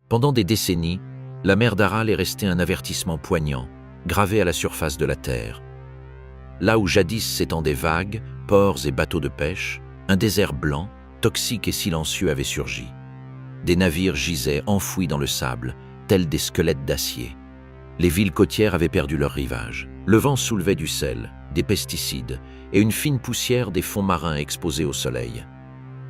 Pendant des décennies, la mer d'Aral est restée un avertissement poignant, gravé à la surface de la terre. Là où jadis s'étendaient vagues, ports et bateaux de pêche, un désert blanc, toxique et silencieux avait surgi. Des navires gisaient enfouis dans le sable, tels des squelettes d'acier. Les villes côtières avaient perdu leur rivage. Le vent soulevait du sel, des pesticides et une fine poussière des fonds marins exposés au soleil.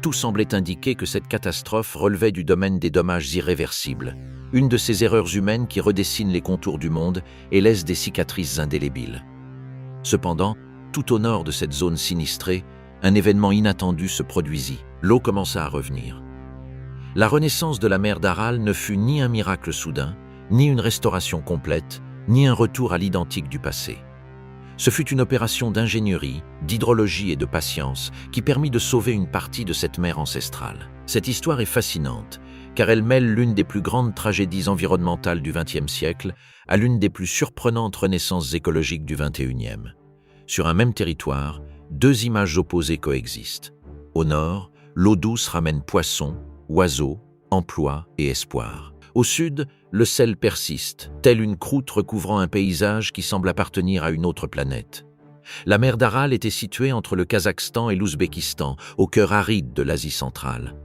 Tout semblait indiquer que cette catastrophe relevait du domaine des dommages irréversibles, une de ces erreurs humaines qui redessinent les contours du monde et laissent des cicatrices indélébiles. Cependant, tout au nord de cette zone sinistrée, un événement inattendu se produisit. L'eau commença à revenir. La renaissance de la mer d'Aral ne fut ni un miracle soudain, ni une restauration complète, ni un retour à l'identique du passé. Ce fut une opération d'ingénierie, d'hydrologie et de patience qui permit de sauver une partie de cette mer ancestrale. Cette histoire est fascinante, car elle mêle l'une des plus grandes tragédies environnementales du XXe siècle à l'une des plus surprenantes renaissances écologiques du XXIe. Sur un même territoire, deux images opposées coexistent. Au nord, l'eau douce ramène poissons, oiseaux, emplois et espoir. Au sud, le sel persiste, telle une croûte recouvrant un paysage qui semble appartenir à une autre planète. La mer d'Aral était située entre le Kazakhstan et l'Ouzbékistan, au cœur aride de l'Asie centrale.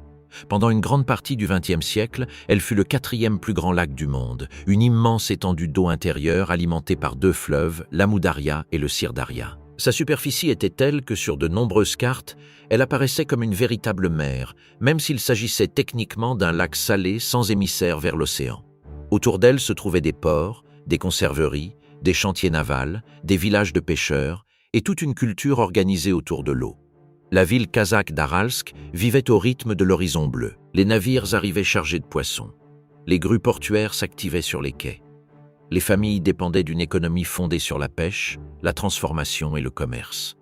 Pendant une grande partie du XXe siècle, elle fut le quatrième plus grand lac du monde, une immense étendue d'eau intérieure alimentée par deux fleuves, l'Amou Daria et le Sir-Daria. Sa superficie était telle que sur de nombreuses cartes, elle apparaissait comme une véritable mer, même s'il s'agissait techniquement d'un lac salé sans émissaire vers l'océan. Autour d'elle se trouvaient des ports, des conserveries, des chantiers navals, des villages de pêcheurs et toute une culture organisée autour de l'eau. La ville kazakh d'Aralsk vivait au rythme de l'horizon bleu. Les navires arrivaient chargés de poissons. Les grues portuaires s'activaient sur les quais. Les familles dépendaient d'une économie fondée sur la pêche, la transformation et le commerce.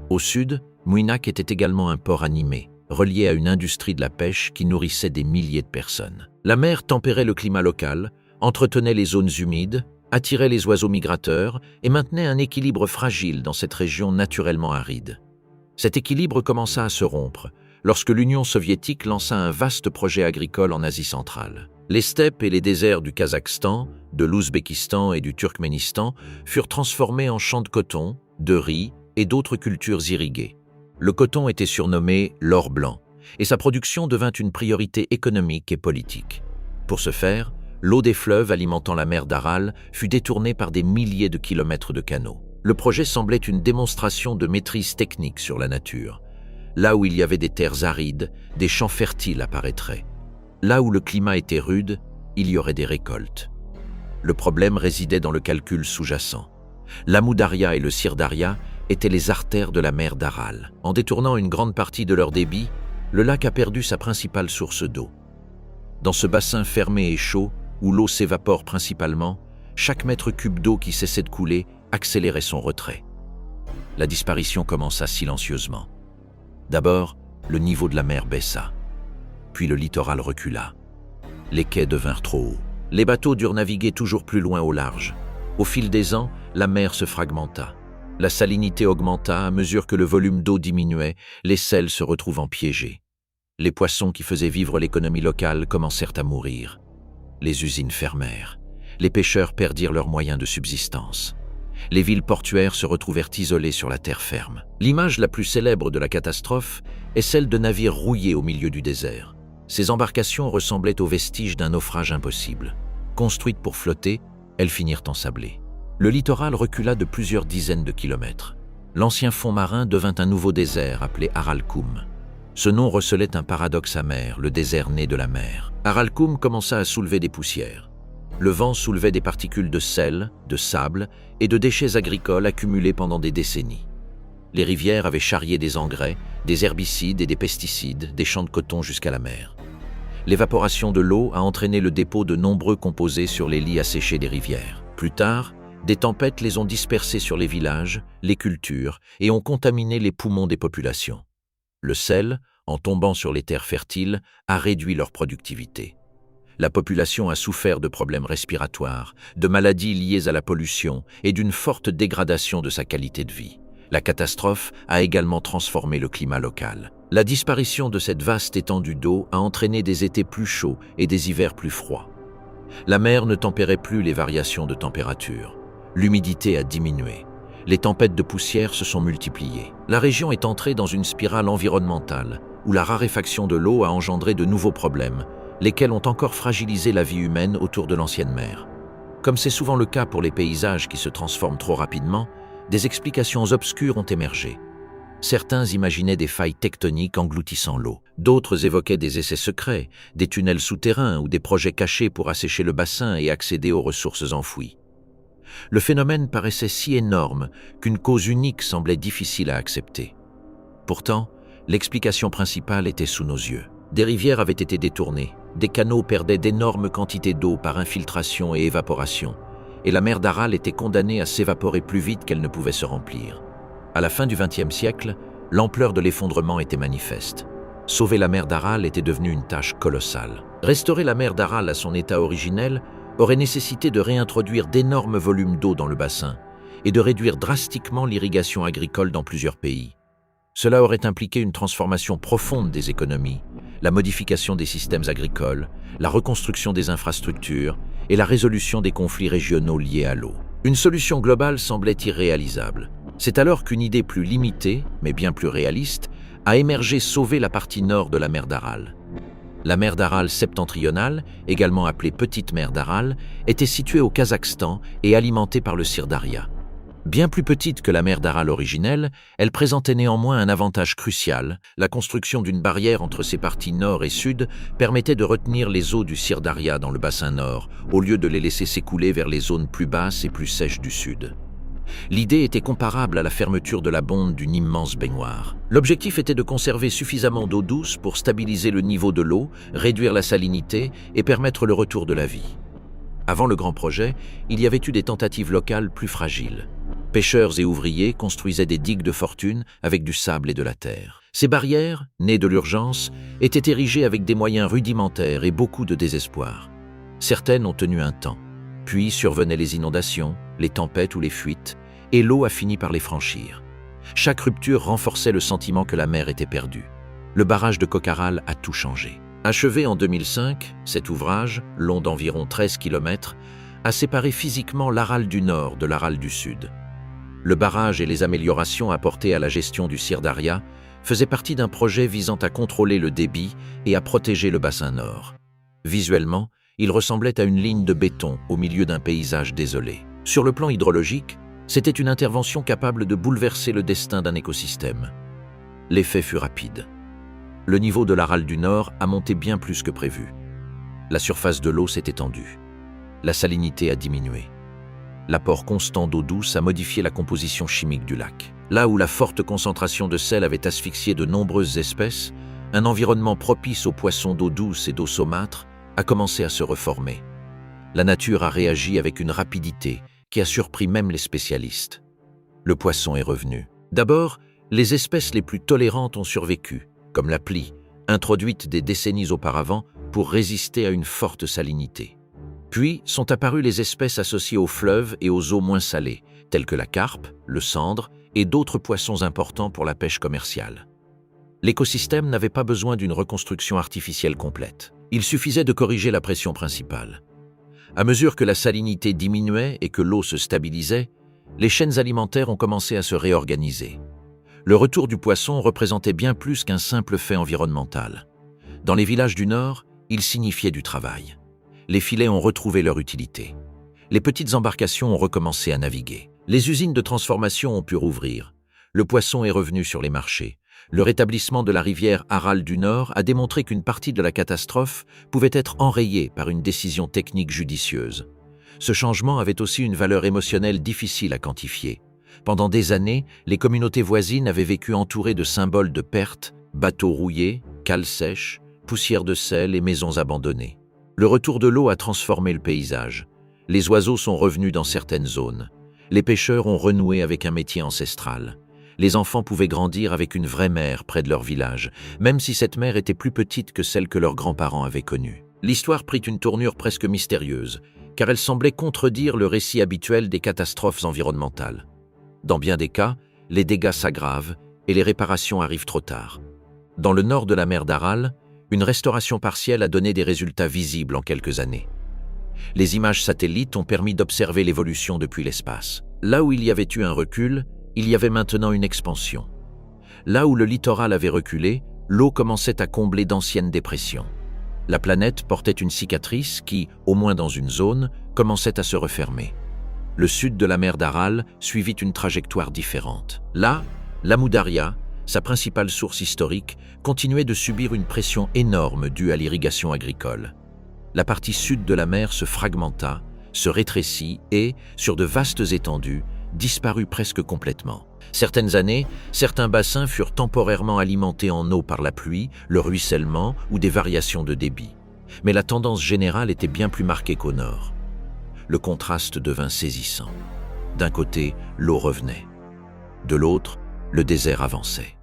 Au sud, Mouinak était également un port animé, relié à une industrie de la pêche qui nourrissait des milliers de personnes. La mer tempérait le climat local, entretenait les zones humides, attirait les oiseaux migrateurs et maintenait un équilibre fragile dans cette région naturellement aride. Cet équilibre commença à se rompre lorsque l'Union soviétique lança un vaste projet agricole en Asie centrale. Les steppes et les déserts du Kazakhstan, de l'Ouzbékistan et du Turkménistan furent transformés en champs de coton, de riz et d'autres cultures irriguées. Le coton était surnommé l'or blanc et sa production devint une priorité économique et politique. Pour ce faire, l'eau des fleuves alimentant la mer d'Aral fut détournée par des milliers de kilomètres de canaux. Le projet semblait une démonstration de maîtrise technique sur la nature. Là où il y avait des terres arides, des champs fertiles apparaîtraient. Là où le climat était rude, il y aurait des récoltes. Le problème résidait dans le calcul sous-jacent. L'Amou Daria et le Sir-Daria étaient les artères de la mer d'Aral. En détournant une grande partie de leur débit, le lac a perdu sa principale source d'eau. Dans ce bassin fermé et chaud, où l'eau s'évapore principalement, chaque mètre cube d'eau qui cessait de couler accélérait son retrait. La disparition commença silencieusement. D'abord, le niveau de la mer baissa. Puis le littoral recula. Les quais devinrent trop hauts. Les bateaux durent naviguer toujours plus loin au large. Au fil des ans, la mer se fragmenta. La salinité augmenta à mesure que le volume d'eau diminuait, les sels se retrouvant piégés. Les poissons qui faisaient vivre l'économie locale commencèrent à mourir. Les usines fermèrent. Les pêcheurs perdirent leurs moyens de subsistance. Les villes portuaires se retrouvèrent isolées sur la terre ferme. L'image la plus célèbre de la catastrophe est celle de navires rouillés au milieu du désert. Ces embarcations ressemblaient aux vestiges d'un naufrage impossible. Construites pour flotter, elles finirent ensablées. Le littoral recula de plusieurs dizaines de kilomètres. L'ancien fond marin devint un nouveau désert appelé Aralkoum. Ce nom recelait un paradoxe amer, le désert né de la mer. Aralkoum commença à soulever des poussières. Le vent soulevait des particules de sel, de sable et de déchets agricoles accumulés pendant des décennies. Les rivières avaient charrié des engrais, des herbicides et des pesticides, des champs de coton jusqu'à la mer. L'évaporation de l'eau a entraîné le dépôt de nombreux composés sur les lits asséchés des rivières. Plus tard, des tempêtes les ont dispersés sur les villages, les cultures et ont contaminé les poumons des populations. Le sel, en tombant sur les terres fertiles, a réduit leur productivité. La population a souffert de problèmes respiratoires, de maladies liées à la pollution et d'une forte dégradation de sa qualité de vie. La catastrophe a également transformé le climat local. La disparition de cette vaste étendue d'eau a entraîné des étés plus chauds et des hivers plus froids. La mer ne tempérait plus les variations de température. L'humidité a diminué. Les tempêtes de poussière se sont multipliées. La région est entrée dans une spirale environnementale où la raréfaction de l'eau a engendré de nouveaux problèmes, lesquels ont encore fragilisé la vie humaine autour de l'ancienne mer. Comme c'est souvent le cas pour les paysages qui se transforment trop rapidement, des explications obscures ont émergé. Certains imaginaient des failles tectoniques engloutissant l'eau. D'autres évoquaient des essais secrets, des tunnels souterrains ou des projets cachés pour assécher le bassin et accéder aux ressources enfouies. Le phénomène paraissait si énorme qu'une cause unique semblait difficile à accepter. Pourtant, l'explication principale était sous nos yeux. Des rivières avaient été détournées, des canaux perdaient d'énormes quantités d'eau par infiltration et évaporation, et la mer d'Aral était condamnée à s'évaporer plus vite qu'elle ne pouvait se remplir. À la fin du XXe siècle, l'ampleur de l'effondrement était manifeste. Sauver la mer d'Aral était devenu une tâche colossale. Restaurer la mer d'Aral à son état originel aurait nécessité de réintroduire d'énormes volumes d'eau dans le bassin et de réduire drastiquement l'irrigation agricole dans plusieurs pays. Cela aurait impliqué une transformation profonde des économies, la modification des systèmes agricoles, la reconstruction des infrastructures et la résolution des conflits régionaux liés à l'eau. Une solution globale semblait irréalisable. C'est alors qu'une idée plus limitée, mais bien plus réaliste, a émergé sauver la partie nord de la mer d'Aral. La mer d'Aral septentrionale, également appelée Petite mer d'Aral, était située au Kazakhstan et alimentée par le Syrdarya. Bien plus petite que la mer d'Aral originelle, elle présentait néanmoins un avantage crucial. La construction d'une barrière entre ses parties nord et sud permettait de retenir les eaux du Syrdarya dans le bassin nord, au lieu de les laisser s'écouler vers les zones plus basses et plus sèches du sud. L'idée était comparable à la fermeture de la bonde d'une immense baignoire. L'objectif était de conserver suffisamment d'eau douce pour stabiliser le niveau de l'eau, réduire la salinité et permettre le retour de la vie. Avant le grand projet, il y avait eu des tentatives locales plus fragiles. Pêcheurs et ouvriers construisaient des digues de fortune avec du sable et de la terre. Ces barrières, nées de l'urgence, étaient érigées avec des moyens rudimentaires et beaucoup de désespoir. Certaines ont tenu un temps. Puis survenaient les inondations, les tempêtes ou les fuites, et l'eau a fini par les franchir. Chaque rupture renforçait le sentiment que la mer était perdue. Le barrage de Kokharal a tout changé. Achevé en 2005, cet ouvrage, long d'environ 13 km, a séparé physiquement l'Aral du Nord de l'Aral du Sud. Le barrage et les améliorations apportées à la gestion du Syrdarya faisaient partie d'un projet visant à contrôler le débit et à protéger le bassin nord. Visuellement, il ressemblait à une ligne de béton au milieu d'un paysage désolé. Sur le plan hydrologique, c'était une intervention capable de bouleverser le destin d'un écosystème. L'effet fut rapide. Le niveau de l'Aral du Nord a monté bien plus que prévu. La surface de l'eau s'est étendue. La salinité a diminué. L'apport constant d'eau douce a modifié la composition chimique du lac. Là où la forte concentration de sel avait asphyxié de nombreuses espèces, un environnement propice aux poissons d'eau douce et d'eau saumâtre a commencé à se reformer. La nature a réagi avec une rapidité qui a surpris même les spécialistes. Le poisson est revenu. D'abord, les espèces les plus tolérantes ont survécu, comme la plie, introduite des décennies auparavant pour résister à une forte salinité. Puis sont apparues les espèces associées aux fleuves et aux eaux moins salées, telles que la carpe, le sandre et d'autres poissons importants pour la pêche commerciale. L'écosystème n'avait pas besoin d'une reconstruction artificielle complète. Il suffisait de corriger la pression principale. À mesure que la salinité diminuait et que l'eau se stabilisait, les chaînes alimentaires ont commencé à se réorganiser. Le retour du poisson représentait bien plus qu'un simple fait environnemental. Dans les villages du Nord, il signifiait du travail. Les filets ont retrouvé leur utilité. Les petites embarcations ont recommencé à naviguer. Les usines de transformation ont pu rouvrir. Le poisson est revenu sur les marchés. Le rétablissement de la rivière Aral du Nord a démontré qu'une partie de la catastrophe pouvait être enrayée par une décision technique judicieuse. Ce changement avait aussi une valeur émotionnelle difficile à quantifier. Pendant des années, les communautés voisines avaient vécu entourées de symboles de perte, bateaux rouillés, cales sèches, poussière de sel et maisons abandonnées. Le retour de l'eau a transformé le paysage. Les oiseaux sont revenus dans certaines zones. Les pêcheurs ont renoué avec un métier ancestral. Les enfants pouvaient grandir avec une vraie mer près de leur village, même si cette mer était plus petite que celle que leurs grands-parents avaient connue. L'histoire prit une tournure presque mystérieuse, car elle semblait contredire le récit habituel des catastrophes environnementales. Dans bien des cas, les dégâts s'aggravent et les réparations arrivent trop tard. Dans le nord de la mer d'Aral, une restauration partielle a donné des résultats visibles en quelques années. Les images satellites ont permis d'observer l'évolution depuis l'espace. Là où il y avait eu un recul, il y avait maintenant une expansion. Là où le littoral avait reculé, l'eau commençait à combler d'anciennes dépressions. La planète portait une cicatrice qui, au moins dans une zone, commençait à se refermer. Le sud de la mer d'Aral suivit une trajectoire différente. Là, l'Amou Daria, sa principale source historique, continuait de subir une pression énorme due à l'irrigation agricole. La partie sud de la mer se fragmenta, se rétrécit et, sur de vastes étendues, disparut presque complètement. Certaines années, certains bassins furent temporairement alimentés en eau par la pluie, le ruissellement ou des variations de débit. Mais la tendance générale était bien plus marquée qu'au nord. Le contraste devint saisissant. D'un côté, l'eau revenait. De l'autre, le désert avançait.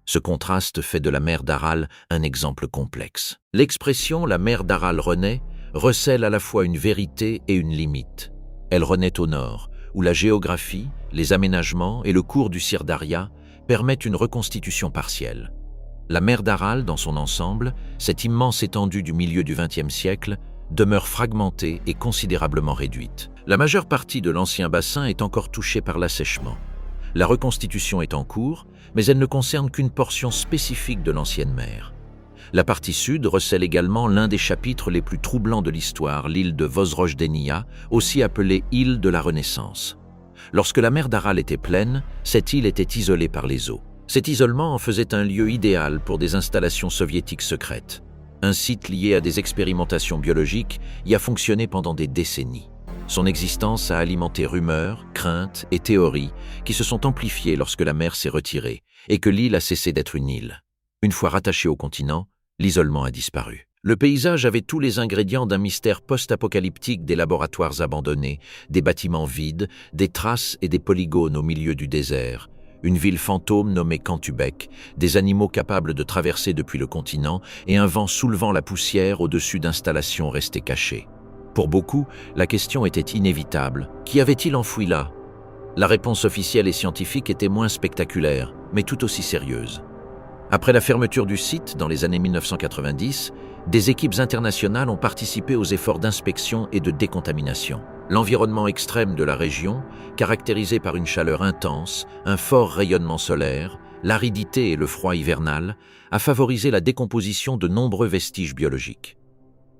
Ce contraste fait de la mer d'Aral un exemple complexe. L'expression « la mer d'Aral renaît » recèle à la fois une vérité et une limite. Elle renaît au nord, où la géographie, les aménagements et le cours du Sir Daria permettent une reconstitution partielle. La mer d'Aral, dans son ensemble, cette immense étendue du milieu du XXe siècle, demeure fragmentée et considérablement réduite. La majeure partie de l'ancien bassin est encore touchée par l'assèchement. La reconstitution est en cours, mais elle ne concerne qu'une portion spécifique de l'ancienne mer. La partie sud recèle également l'un des chapitres les plus troublants de l'histoire, l'île de Vozrojdeniya, aussi appelée île de la Renaissance. Lorsque la mer d'Aral était pleine, cette île était isolée par les eaux. Cet isolement en faisait un lieu idéal pour des installations soviétiques secrètes. Un site lié à des expérimentations biologiques y a fonctionné pendant des décennies. Son existence a alimenté rumeurs, craintes et théories qui se sont amplifiées lorsque la mer s'est retirée et que l'île a cessé d'être une île. Une fois rattachée au continent, l'isolement a disparu. Le paysage avait tous les ingrédients d'un mystère post-apocalyptique, des laboratoires abandonnés, des bâtiments vides, des traces et des polygones au milieu du désert, une ville fantôme nommée Kantubek, des animaux capables de traverser depuis le continent et un vent soulevant la poussière au-dessus d'installations restées cachées. Pour beaucoup, la question était inévitable. Qu'y avait-il enfoui là? La réponse officielle et scientifique était moins spectaculaire, mais tout aussi sérieuse. Après la fermeture du site dans les années 1990, des équipes internationales ont participé aux efforts d'inspection et de décontamination. L'environnement extrême de la région, caractérisé par une chaleur intense, un fort rayonnement solaire, l'aridité et le froid hivernal, a favorisé la décomposition de nombreux vestiges biologiques.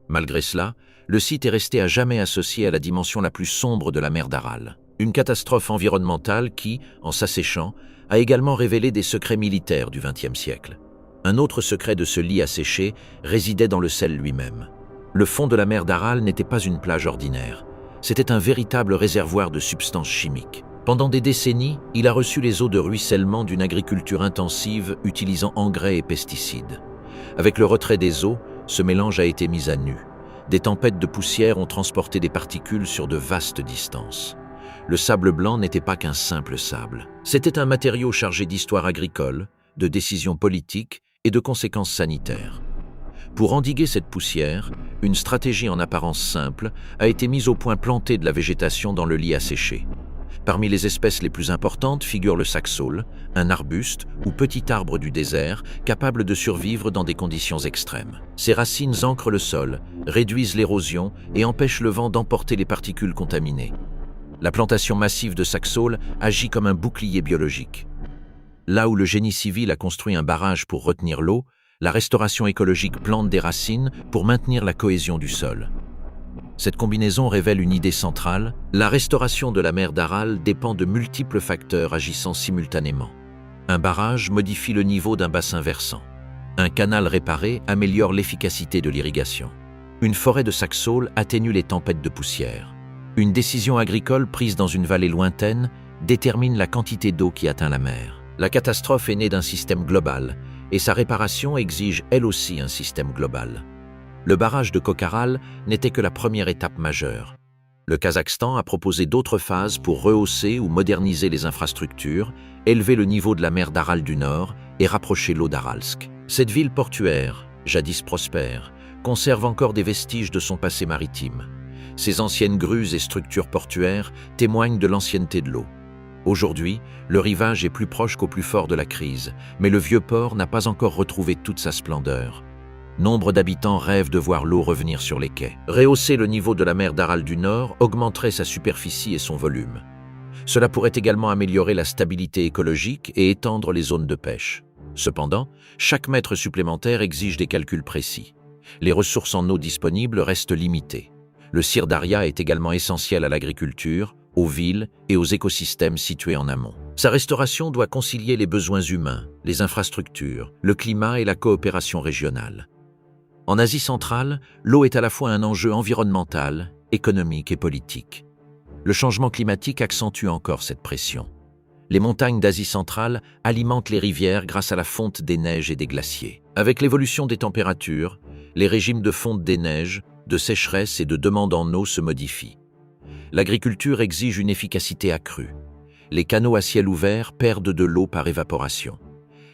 Malgré cela, le site est resté à jamais associé à la dimension la plus sombre de la mer d'Aral. Une catastrophe environnementale qui, en s'asséchant, a également révélé des secrets militaires du XXe siècle. Un autre secret de ce lit asséché résidait dans le sel lui-même. Le fond de la mer d'Aral n'était pas une plage ordinaire. C'était un véritable réservoir de substances chimiques. Pendant des décennies, il a reçu les eaux de ruissellement d'une agriculture intensive utilisant engrais et pesticides. Avec le retrait des eaux, ce mélange a été mis à nu. Des tempêtes de poussière ont transporté des particules sur de vastes distances. Le sable blanc n'était pas qu'un simple sable. C'était un matériau chargé d'histoire agricole, de décisions politiques et de conséquences sanitaires. Pour endiguer cette poussière, une stratégie en apparence simple a été mise au point planter de la végétation dans le lit asséché. Parmi les espèces les plus importantes figure le saxaule, un arbuste ou petit arbre du désert capable de survivre dans des conditions extrêmes. Ses racines ancrent le sol, réduisent l'érosion et empêchent le vent d'emporter les particules contaminées. La plantation massive de saxaule agit comme un bouclier biologique. Là où le génie civil a construit un barrage pour retenir l'eau, la restauration écologique plante des racines pour maintenir la cohésion du sol. Cette combinaison révèle une idée centrale: la restauration de la mer d'Aral dépend de multiples facteurs agissant simultanément. Un barrage modifie le niveau d'un bassin versant. Un canal réparé améliore l'efficacité de l'irrigation. Une forêt de saxaule atténue les tempêtes de poussière. Une décision agricole prise dans une vallée lointaine détermine la quantité d'eau qui atteint la mer. La catastrophe est née d'un système global, et sa réparation exige elle aussi un système global. Le barrage de Kokharal n'était que la première étape majeure. Le Kazakhstan a proposé d'autres phases pour rehausser ou moderniser les infrastructures, élever le niveau de la mer d'Aral du Nord et rapprocher l'eau d'Aralsk. Cette ville portuaire, jadis prospère, conserve encore des vestiges de son passé maritime. Ses anciennes grues et structures portuaires témoignent de l'ancienneté de l'eau. Aujourd'hui, le rivage est plus proche qu'au plus fort de la crise, mais le vieux port n'a pas encore retrouvé toute sa splendeur. Nombre d'habitants rêvent de voir l'eau revenir sur les quais. Rehausser le niveau de la mer d'Aral du Nord augmenterait sa superficie et son volume. Cela pourrait également améliorer la stabilité écologique et étendre les zones de pêche. Cependant, chaque mètre supplémentaire exige des calculs précis. Les ressources en eau disponibles restent limitées. Le Sir-Daria est également essentiel à l'agriculture, aux villes et aux écosystèmes situés en amont. Sa restauration doit concilier les besoins humains, les infrastructures, le climat et la coopération régionale. En Asie centrale, l'eau est à la fois un enjeu environnemental, économique et politique. Le changement climatique accentue encore cette pression. Les montagnes d'Asie centrale alimentent les rivières grâce à la fonte des neiges et des glaciers. Avec l'évolution des températures, les régimes de fonte des neiges, de sécheresse et de demande en eau se modifient. L'agriculture exige une efficacité accrue. Les canaux à ciel ouvert perdent de l'eau par évaporation.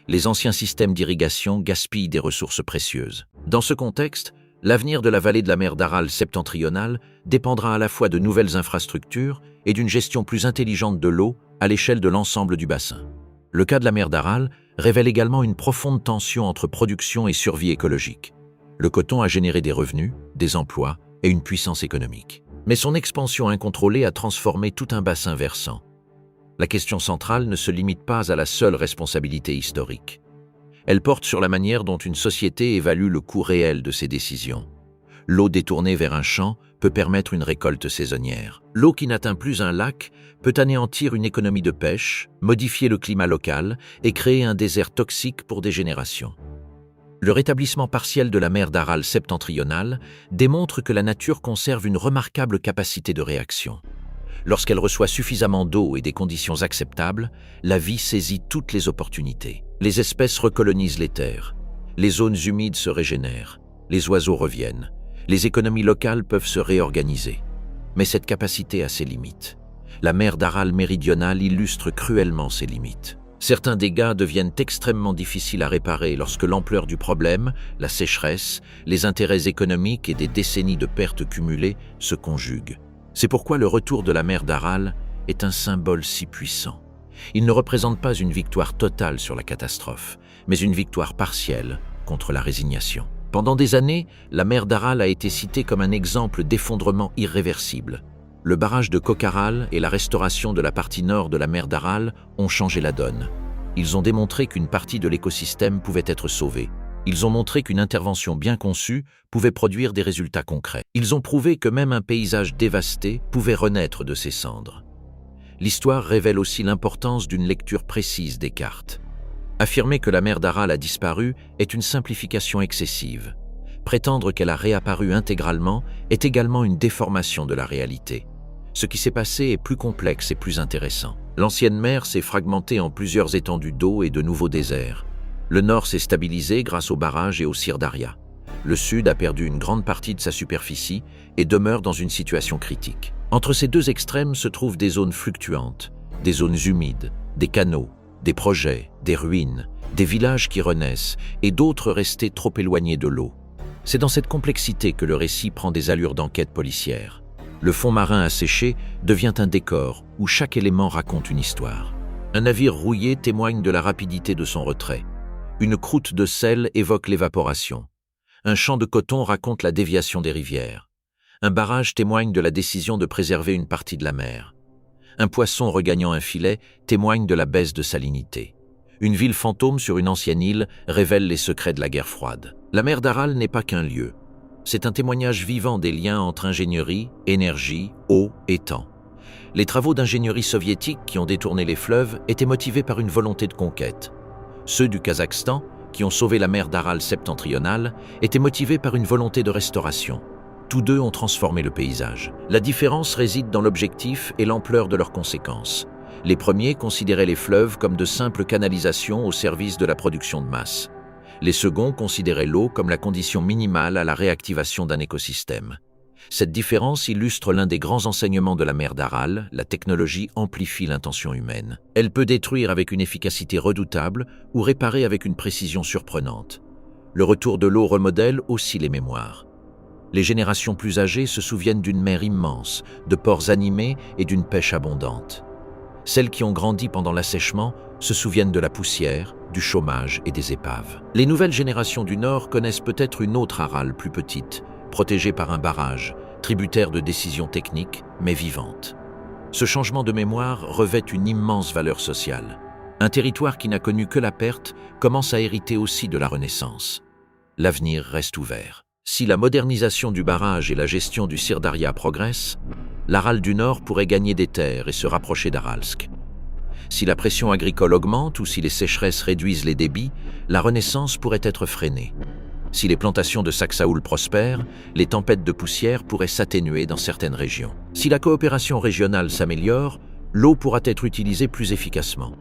Les anciens systèmes d'irrigation gaspillent des ressources précieuses. Dans ce contexte, l'avenir de la vallée de la mer d'Aral septentrionale dépendra à la fois de nouvelles infrastructures et d'une gestion plus intelligente de l'eau à l'échelle de l'ensemble du bassin. Le cas de la mer d'Aral révèle également une profonde tension entre production et survie écologique. Le coton a généré des revenus, des emplois et une puissance économique. Mais son expansion incontrôlée a transformé tout un bassin versant. La question centrale ne se limite pas à la seule responsabilité historique. Elle porte sur la manière dont une société évalue le coût réel de ses décisions. L'eau détournée vers un champ peut permettre une récolte saisonnière. L'eau qui n'atteint plus un lac peut anéantir une économie de pêche, modifier le climat local et créer un désert toxique pour des générations. Le rétablissement partiel de la mer d'Aral septentrionale démontre que la nature conserve une remarquable capacité de réaction. Lorsqu'elle reçoit suffisamment d'eau et des conditions acceptables, la vie saisit toutes les opportunités. Les espèces recolonisent les terres, les zones humides se régénèrent, les oiseaux reviennent, les économies locales peuvent se réorganiser. Mais cette capacité a ses limites. La mer d'Aral méridionale illustre cruellement ses limites. Certains dégâts deviennent extrêmement difficiles à réparer lorsque l'ampleur du problème, la sécheresse, les intérêts économiques et des décennies de pertes cumulées se conjuguent. C'est pourquoi le retour de la mer d'Aral est un symbole si puissant. Il ne représente pas une victoire totale sur la catastrophe, mais une victoire partielle contre la résignation. Pendant des années, la mer d'Aral a été citée comme un exemple d'effondrement irréversible. Le barrage de Kocaral et la restauration de la partie nord de la mer d'Aral ont changé la donne. Ils ont démontré qu'une partie de l'écosystème pouvait être sauvée. Ils ont montré qu'une intervention bien conçue pouvait produire des résultats concrets. Ils ont prouvé que même un paysage dévasté pouvait renaître de ses cendres. L'histoire révèle aussi l'importance d'une lecture précise des cartes. Affirmer que la mer d'Aral a disparu est une simplification excessive. Prétendre qu'elle a réapparu intégralement est également une déformation de la réalité. Ce qui s'est passé est plus complexe et plus intéressant. L'ancienne mer s'est fragmentée en plusieurs étendues d'eau et de nouveaux déserts. Le nord s'est stabilisé grâce aux barrages et au Sir-Daria. Le sud a perdu une grande partie de sa superficie et demeure dans une situation critique. Entre ces deux extrêmes se trouvent des zones fluctuantes, des zones humides, des canaux, des projets, des ruines, des villages qui renaissent et d'autres restés trop éloignés de l'eau. C'est dans cette complexité que le récit prend des allures d'enquête policière. Le fond marin asséché devient un décor où chaque élément raconte une histoire. Un navire rouillé témoigne de la rapidité de son retrait. Une croûte de sel évoque l'évaporation. Un champ de coton raconte la déviation des rivières. Un barrage témoigne de la décision de préserver une partie de la mer. Un poisson regagnant un filet témoigne de la baisse de salinité. Une ville fantôme sur une ancienne île révèle les secrets de la guerre froide. La mer d'Aral n'est pas qu'un lieu. C'est un témoignage vivant des liens entre ingénierie, énergie, eau et temps. Les travaux d'ingénierie soviétique qui ont détourné les fleuves étaient motivés par une volonté de conquête. Ceux du Kazakhstan, qui ont sauvé la mer d'Aral septentrionale, étaient motivés par une volonté de restauration. Tous deux ont transformé le paysage. La différence réside dans l'objectif et l'ampleur de leurs conséquences. Les premiers considéraient les fleuves comme de simples canalisations au service de la production de masse. Les seconds considéraient l'eau comme la condition minimale à la réactivation d'un écosystème. Cette différence illustre l'un des grands enseignements de la mer d'Aral: la technologie amplifie l'intention humaine. Elle peut détruire avec une efficacité redoutable ou réparer avec une précision surprenante. Le retour de l'eau remodèle aussi les mémoires. Les générations plus âgées se souviennent d'une mer immense, de ports animés et d'une pêche abondante. Celles qui ont grandi pendant l'assèchement se souviennent de la poussière, du chômage et des épaves. Les nouvelles générations du Nord connaissent peut-être une autre Aral plus petite, protégée par un barrage, tributaire de décisions techniques, mais vivante. Ce changement de mémoire revêt une immense valeur sociale. Un territoire qui n'a connu que la perte commence à hériter aussi de la Renaissance. L'avenir reste ouvert. Si la modernisation du barrage et la gestion du Syrdaria progressent, l'Aral du Nord pourrait gagner des terres et se rapprocher d'Aralsk. Si la pression agricole augmente ou si les sécheresses réduisent les débits, la renaissance pourrait être freinée. Si les plantations de Saksaoul prospèrent, les tempêtes de poussière pourraient s'atténuer dans certaines régions. Si la coopération régionale s'améliore, l'eau pourra être utilisée plus efficacement.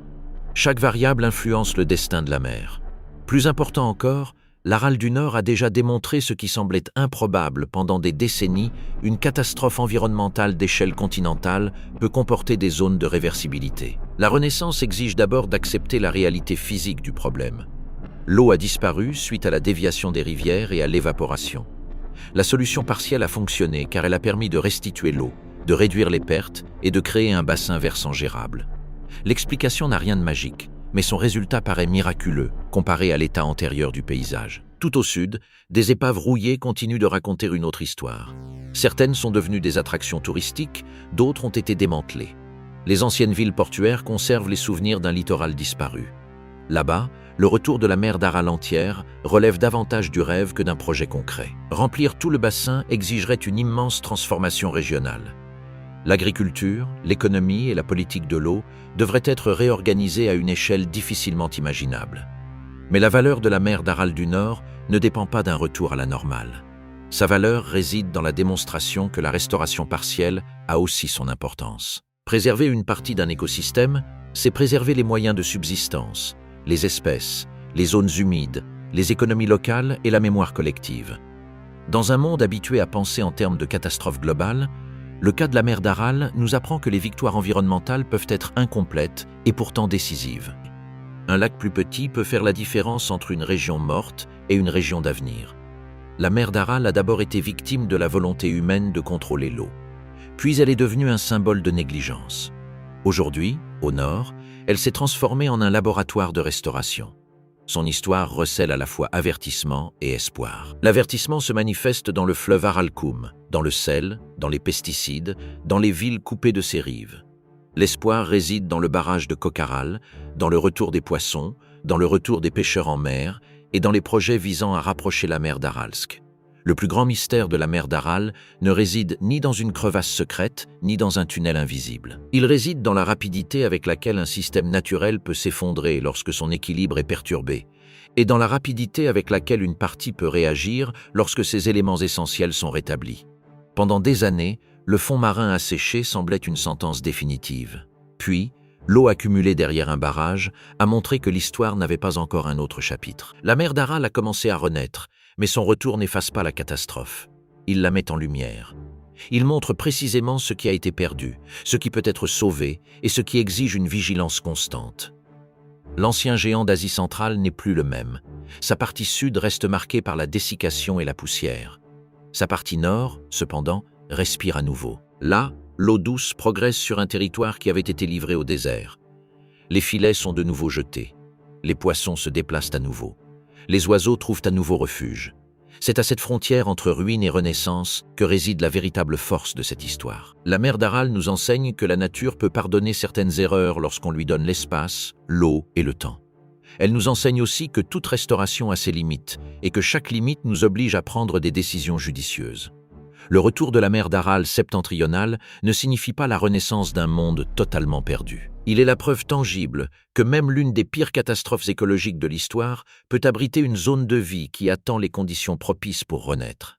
Chaque variable influence le destin de la mer. Plus important encore, l'Aral du Nord a déjà démontré ce qui semblait improbable pendant des décennies, une catastrophe environnementale d'échelle continentale peut comporter des zones de réversibilité. La Renaissance exige d'abord d'accepter la réalité physique du problème. L'eau a disparu suite à la déviation des rivières et à l'évaporation. La solution partielle a fonctionné car elle a permis de restituer l'eau, de réduire les pertes et de créer un bassin versant gérable. L'explication n'a rien de magique, mais son résultat paraît miraculeux comparé à l'état antérieur du paysage. Tout au sud, des épaves rouillées continuent de raconter une autre histoire. Certaines sont devenues des attractions touristiques, d'autres ont été démantelées. Les anciennes villes portuaires conservent les souvenirs d'un littoral disparu. Là-bas, le retour de la mer d'Aral entière relève davantage du rêve que d'un projet concret. Remplir tout le bassin exigerait une immense transformation régionale. L'agriculture, l'économie et la politique de l'eau devraient être réorganisées à une échelle difficilement imaginable. Mais la valeur de la mer d'Aral du Nord ne dépend pas d'un retour à la normale. Sa valeur réside dans la démonstration que la restauration partielle a aussi son importance. Préserver une partie d'un écosystème, c'est préserver les moyens de subsistance, les espèces, les zones humides, les économies locales et la mémoire collective. Dans un monde habitué à penser en termes de catastrophes globales, le cas de la mer d'Aral nous apprend que les victoires environnementales peuvent être incomplètes et pourtant décisives. Un lac plus petit peut faire la différence entre une région morte et une région d'avenir. La mer d'Aral a d'abord été victime de la volonté humaine de contrôler l'eau. Puis elle est devenue un symbole de négligence. Aujourd'hui, au nord, elle s'est transformée en un laboratoire de restauration. Son histoire recèle à la fois avertissement et espoir. L'avertissement se manifeste dans le fleuve Aralkoum, dans le sel, dans les pesticides, dans les villes coupées de ses rives. L'espoir réside dans le barrage de Kokharal, dans le retour des poissons, dans le retour des pêcheurs en mer et dans les projets visant à rapprocher la mer d'Aralsk. Le plus grand mystère de la mer d'Aral ne réside ni dans une crevasse secrète, ni dans un tunnel invisible. Il réside dans la rapidité avec laquelle un système naturel peut s'effondrer lorsque son équilibre est perturbé, et dans la rapidité avec laquelle une partie peut réagir lorsque ses éléments essentiels sont rétablis. Pendant des années, le fond marin asséché semblait une sentence définitive. Puis, l'eau accumulée derrière un barrage a montré que l'histoire n'avait pas encore un autre chapitre. La mer d'Aral a commencé à renaître, mais son retour n'efface pas la catastrophe. Il la met en lumière. Il montre précisément ce qui a été perdu, ce qui peut être sauvé et ce qui exige une vigilance constante. L'ancien géant d'Asie centrale n'est plus le même. Sa partie sud reste marquée par la dessiccation et la poussière. Sa partie nord, cependant, respire à nouveau. Là, l'eau douce progresse sur un territoire qui avait été livré au désert. Les filets sont de nouveau jetés. Les poissons se déplacent à nouveau. Les oiseaux trouvent à nouveau refuge. C'est à cette frontière entre ruine et renaissance que réside la véritable force de cette histoire. La mer d'Aral nous enseigne que la nature peut pardonner certaines erreurs lorsqu'on lui donne l'espace, l'eau et le temps. Elle nous enseigne aussi que toute restauration a ses limites et que chaque limite nous oblige à prendre des décisions judicieuses. Le retour de la mer d'Aral septentrionale ne signifie pas la renaissance d'un monde totalement perdu. Il est la preuve tangible que même l'une des pires catastrophes écologiques de l'histoire peut abriter une zone de vie qui attend les conditions propices pour renaître.